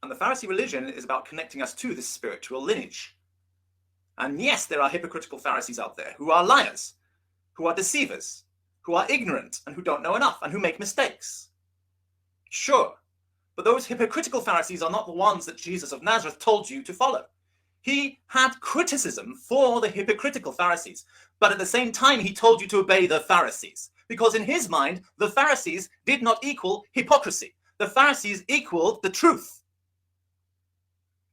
And the Pharisee religion is about connecting us to this spiritual lineage. And yes, there are hypocritical Pharisees out there who are liars, who are deceivers, who are ignorant and who don't know enough and who make mistakes. Sure, but those hypocritical Pharisees are not the ones that Jesus of Nazareth told you to follow. He had criticism for the hypocritical Pharisees, but at the same time he told you to obey the Pharisees, because in his mind, the Pharisees did not equal hypocrisy. The Pharisees equaled the truth.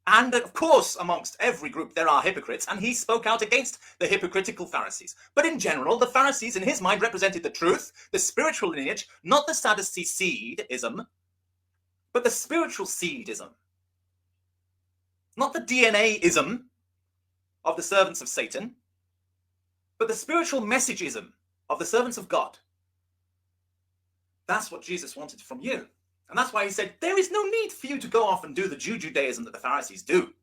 And of course, amongst every group there are hypocrites, and he spoke out against the hypocritical Pharisees. But in general, the Pharisees in his mind represented the truth, the spiritual lineage, not the Sadducee seedism, but the spiritual seedism. Not the DNA-ism of the servants of Satan, but the spiritual messageism of the servants of God. That's what Jesus wanted from you. And that's why he said, there is no need for you to go off and do the Judaism that the Pharisees do.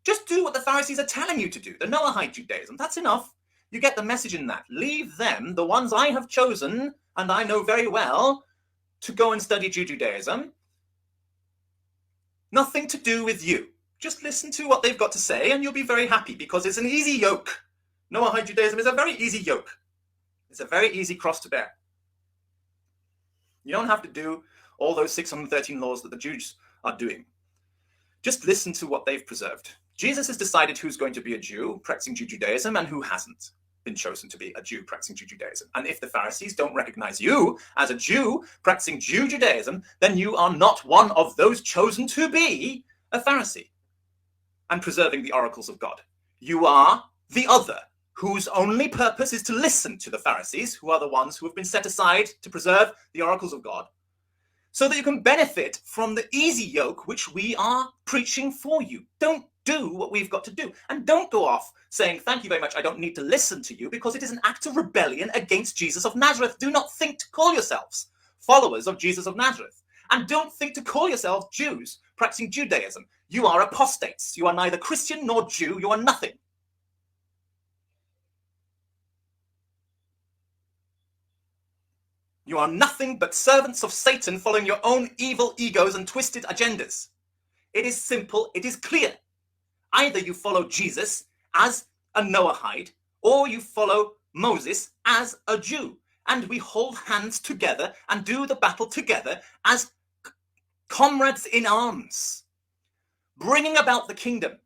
Just do what the Pharisees are telling you to do, the Noahide Judaism. That's enough. You get the message in that. Leave them, the ones I have chosen, and I know very well, to go and study Judaism. Nothing to do with you. Just listen to what they've got to say and you'll be very happy, because it's an easy yoke. Noahide Judaism is a very easy yoke. It's a very easy cross to bear. You don't have to do all those 613 laws that the Jews are doing. Just listen to what they've preserved. Jesus has decided who's going to be a Jew practicing Judaism and who hasn't been chosen to be a Jew practicing Judaism. And if the Pharisees don't recognize you as a Jew practicing Judaism, then you are not one of those chosen to be a Pharisee and preserving the oracles of God. You are the other, whose only purpose is to listen to the Pharisees, who are the ones who have been set aside to preserve the oracles of God, so that you can benefit from the easy yoke which we are preaching for you. Don't do what we've got to do. And don't go off saying, thank you very much, I don't need to listen to you, because it is an act of rebellion against Jesus of Nazareth. Do not think to call yourselves followers of Jesus of Nazareth. And don't think to call yourselves Jews practicing Judaism. You are apostates. You are neither Christian nor Jew. You are nothing. You are nothing but servants of Satan following your own evil egos and twisted agendas. It is simple. It is clear. Either you follow Jesus as a Noahide, or you follow Moses as a Jew. And we hold hands together and do the battle together as comrades in arms, bringing about the kingdom.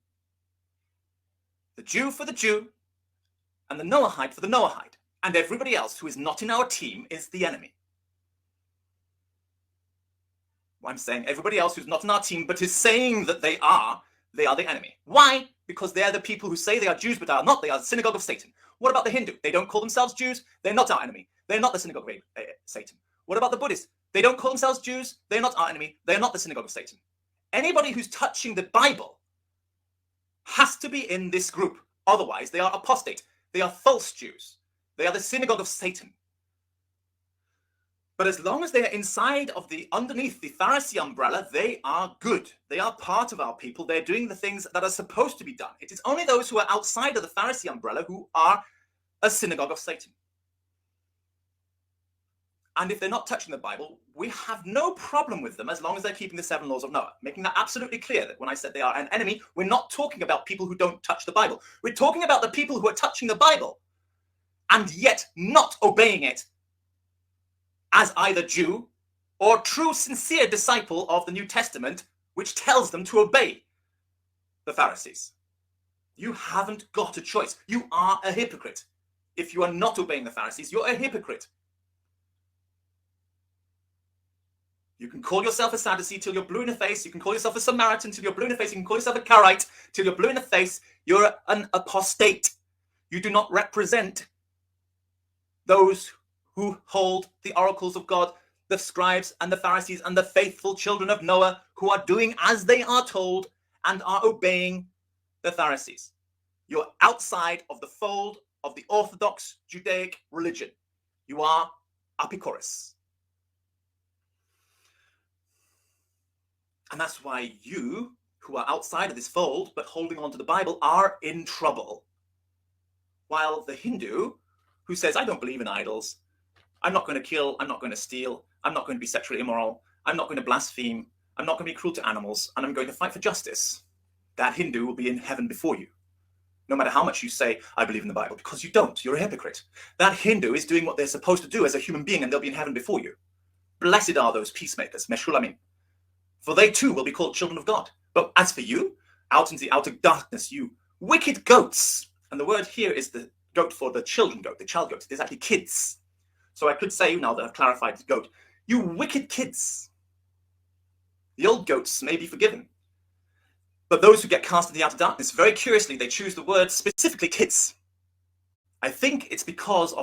The Jew for the Jew, and the Noahide for the Noahide. And everybody else who is not in our team is the enemy. I'm saying everybody else who's not in our team but is saying that they are the enemy. Why? Because they're the people who say they are Jews but are not. They are the synagogue of Satan. What about the Hindu? They don't call themselves Jews. They're not our enemy. They're not the synagogue of Satan. What about the Buddhists? They don't call themselves Jews. They're not our enemy. They're not the synagogue of Satan. Anybody who's touching the Bible has to be in this group. Otherwise, they are apostate. They are false Jews. They are the synagogue of Satan. But as long as they are inside of underneath the Pharisee umbrella, they are good. They are part of our people. They're doing the things that are supposed to be done. It is only those who are outside of the Pharisee umbrella who are a synagogue of Satan. And if they're not touching the Bible, we have no problem with them as long as they're keeping the 7 laws of Noah. Making that absolutely clear that when I said they are an enemy, we're not talking about people who don't touch the Bible. We're talking about the people who are touching the Bible and yet not obeying it as either Jew or true, sincere disciple of the New Testament, which tells them to obey the Pharisees. You haven't got a choice. You are a hypocrite. If you are not obeying the Pharisees, you're a hypocrite. You can call yourself a Sadducee till you're blue in the face. You can call yourself a Samaritan till you're blue in the face. You can call yourself a Karaite till you're blue in the face. You're an apostate. You do not represent those who hold the oracles of God, the scribes and the Pharisees and the faithful children of Noah, who are doing as they are told and are obeying the Pharisees. You're outside of the fold of the Orthodox Judaic religion. You are Apikoros. And that's why you, who are outside of this fold but holding on to the Bible, are in trouble. While the Hindu, who says, I don't believe in idols, I'm not going to kill, I'm not going to steal, I'm not going to be sexually immoral, I'm not going to blaspheme, I'm not going to be cruel to animals, and I'm going to fight for justice. That Hindu will be in heaven before you. No matter how much you say, I believe in the Bible, because you don't. You're a hypocrite. That Hindu is doing what they're supposed to do as a human being, and they'll be in heaven before you. Blessed are those peacemakers, Meshulamim, for they too will be called children of God. But as for you, out in the outer darkness, you wicked goats. And the word here is the goat for the children goat, the child goat. It is actually kids. So I could say, now that I've clarified the goat, you wicked kids. The old goats may be forgiven. But those who get cast into the outer darkness, very curiously, they choose the word specifically kids. I think it's because of